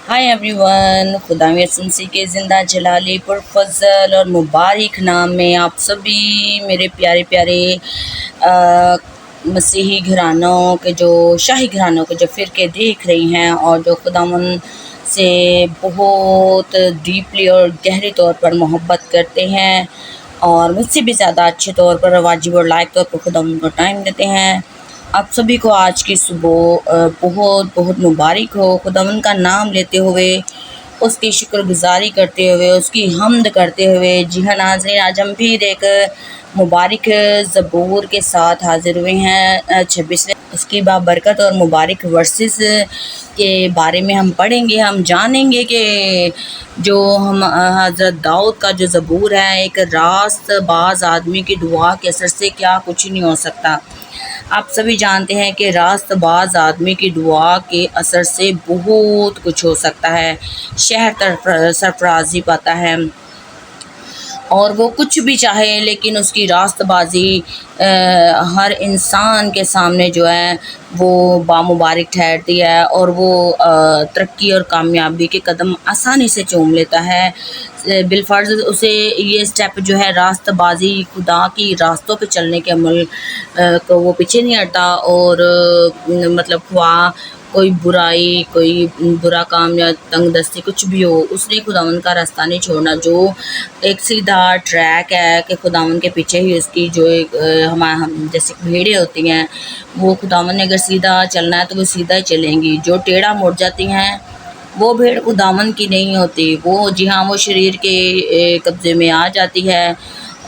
Hi everyone, खुदा यसुमसी के ज़िंदा जलाली पुरफज़ल और मुबारक नाम में आप सभी मेरे प्यारे प्यारे मसीही घरानों के जो शाही घरानों के जो फ़िरके देख रही हैं और जो खुदावन से बहुत डीपली और गहरे तौर पर मोहब्बत करते हैं और मुझसे भी ज़्यादा अच्छे तौर पर वाजिब और लायक तौर पर खुदावन को टाइम देते हैं। आप सभी को आज की सुबह बहुत बहुत मुबारक हो। खुदावन का नाम लेते हुए, उसकी शुक्रगुजारी करते हुए, उसकी हम्द करते हुए। जी हाँ नाज़रीन, आज हम फिर एक मुबारक ज़बूर के साथ हाज़िर हुए हैं। 26वें उसकी बाबरकत और मुबारक वर्सेस के बारे में हम पढ़ेंगे। हम जानेंगे कि जो हम हज़रत दाऊद का जो ज़बूर है, एक रास्त बाज़ आदमी की दुआ के असर से क्या कुछ नहीं हो सकता। आप सभी जानते हैं कि रास्तबाज़ आदमी की दुआ के असर से बहुत कुछ हो सकता है। शहर सरफराजी पाता है और वो कुछ भी चाहे, लेकिन उसकी रास्तबाज़ी हर इंसान के सामने जो है वो बामुबारक ठहरती है और वो तरक्की और कामयाबी के कदम आसानी से चूम लेता है। बिलफर्ज उसे ये स्टेप जो है रास्तबाज़ी, खुदा की रास्तों पे चलने के अमल को वो पीछे नहीं हटता और मतलब ख्वाह कोई बुराई, कोई बुरा काम या तंग दस्ती कुछ भी हो, उसने खुदावन का रास्ता नहीं छोड़ना। जो एक सीधा ट्रैक है कि खुदावन के पीछे ही उसकी जो एक हम जैसे भेड़ें होती हैं, वो खुदावन ने अगर सीधा चलना है तो वो सीधा ही चलेंगी। जो टेढ़ा मुड़ जाती हैं वो भेड़ खुदावन की नहीं होती। वो जी हाँ, वो शरीर के कब्ज़े में आ जाती है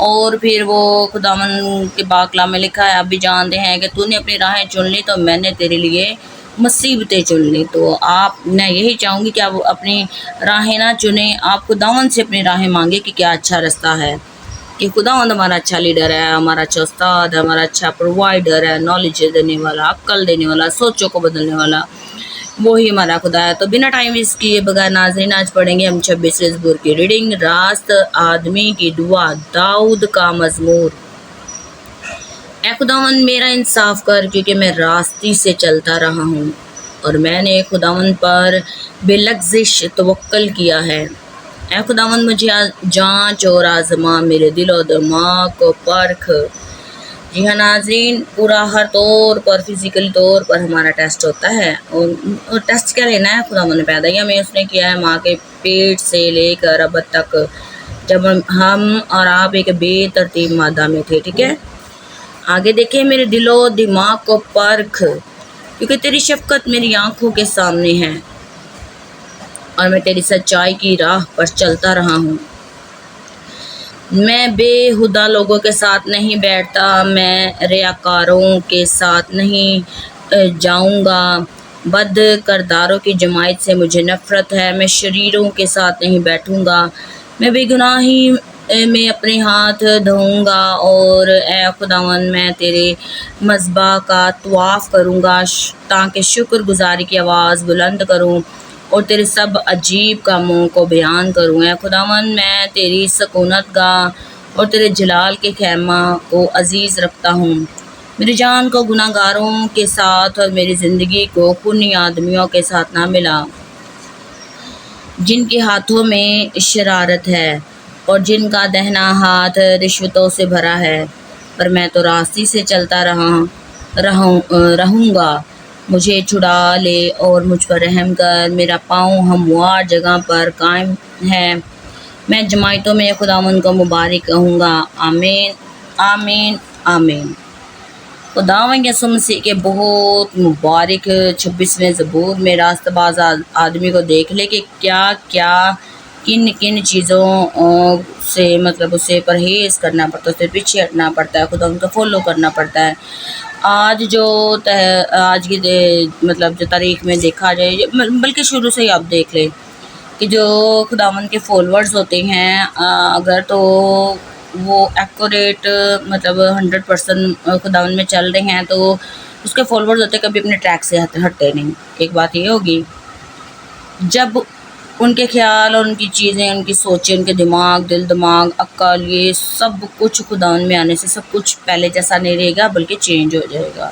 और फिर वो खुदावन के बाकला में लिखा है, आप भी जानते हैं कि तूने अपनी राहें चुन ली तो मैंने तेरे लिए मुसीबतें चुन ली। तो आप, मैं यही चाहूँगी कि आप अपनी राहें ना चुनें, आप खुदावन से अपनी राहें मांगे कि क्या अच्छा रास्ता है, कि खुदावंद हमारा अच्छा लीडर है, हमारा अच्छा उस्ताद है, हमारा अच्छा प्रोवाइडर है, नॉलेज देने वाला, अक्ल देने वाला, सोचों को बदलने वाला, वही हमारा खुदा है। तो बिना टाइम वेस्ट किए बगैर नाज़रीन, आज पढ़ेंगे हम 26वें ज़बूर की रीडिंग। रास्त आदमी की दुआ, दाऊद का मज़मूर। ऐ खुदावन मेरा इंसाफ कर, क्योंकि मैं रास्ती से चलता रहा हूँ और मैंने खुदावन पर बेलग़ज़िश तवक्कुल किया है। ऐ खुदावन मुझे जांच और आज़मा, मेरे दिल और दिमाग को परख। जी हाँ नाज़रीन, पूरा हर तौर पर, फिज़िकली तौर पर हमारा टेस्ट होता है और टेस्ट क्या लेना है, खुदावन ने पैदा ही हमें उसने किया है माँ के पेट से लेकर अब तक, जब हम और आप एक बेतरतीब मादा में थे। ठीक है, आगे देखें, मेरे दिलो दिमाग को परख, क्योंकि तेरी शफ़क़त मेरी आँखों के सामने है और मैं तेरी सच्चाई की राह पर चलता रहा हूँ। मैं बेहुदा लोगों के साथ नहीं बैठता, मैं रियाकारों के साथ नहीं जाऊँगा। बद करदारों की जमात से मुझे नफ़रत है, मैं शरीरों के साथ नहीं बैठूँगा। मैं बेगुनाही में अपने हाथ धोऊँगा और ए खुदावन, मैं तेरे मज़बा का तवाफ़ करूँगा ताकि शुक्रगुज़ारी की आवाज़ बुलंद करूँ और तेरे सब अजीब कामों को बयान करूँ। ऐ खुदावन, मैं तेरी सकूनत गाह और तेरे जलाल के खैमा को अजीज़ रखता हूँ। मेरी जान को गुनाहगारों के साथ और मेरी ज़िंदगी को खूनी आदमियों के साथ ना मिला, जिनके हाथों में शरारत है और जिनका दहना हाथ रिश्वतों से भरा है। पर मैं तो रास्ती से चलता रहूँगा। मुझे छुड़ा ले और मुझ पर रहम कर, मेरा पाँव हमवार जगह पर कायम है। मैं जमातों में खुदावन को मुबारक कहूँगा। आमीन आमीन आमीन। खुदावन यसुह मसीह के बहुत मुबारक 26वें ज़बूर में रास्तबाज़ आदमी को देख ले कि क्या क्या किन किन चीज़ों से मतलब उसे परहेज़ करना पड़ता है, उससे पीछे हटना पड़ता है, खुदा उनको फॉलो करना पड़ता है। आज की मतलब जो तारीख़ में देखा जाए, बल्कि शुरू से ही आप देख लें कि जो खुदावन के फॉलोअर्स होते हैं, अगर तो वो एक्यूरेट मतलब 100% खुदावन में चल रहे हैं तो उसके फॉलोअर्स होते कभी अपने ट्रैक से हटते नहीं। एक बात ये होगी, जब उनके ख्याल और उनकी चीज़ें, उनकी सोचें, उनके दिमाग, दिल दिमाग, अक्ल, ये सब कुछ खुदावन में आने से सब कुछ पहले जैसा नहीं रहेगा, बल्कि चेंज हो जाएगा।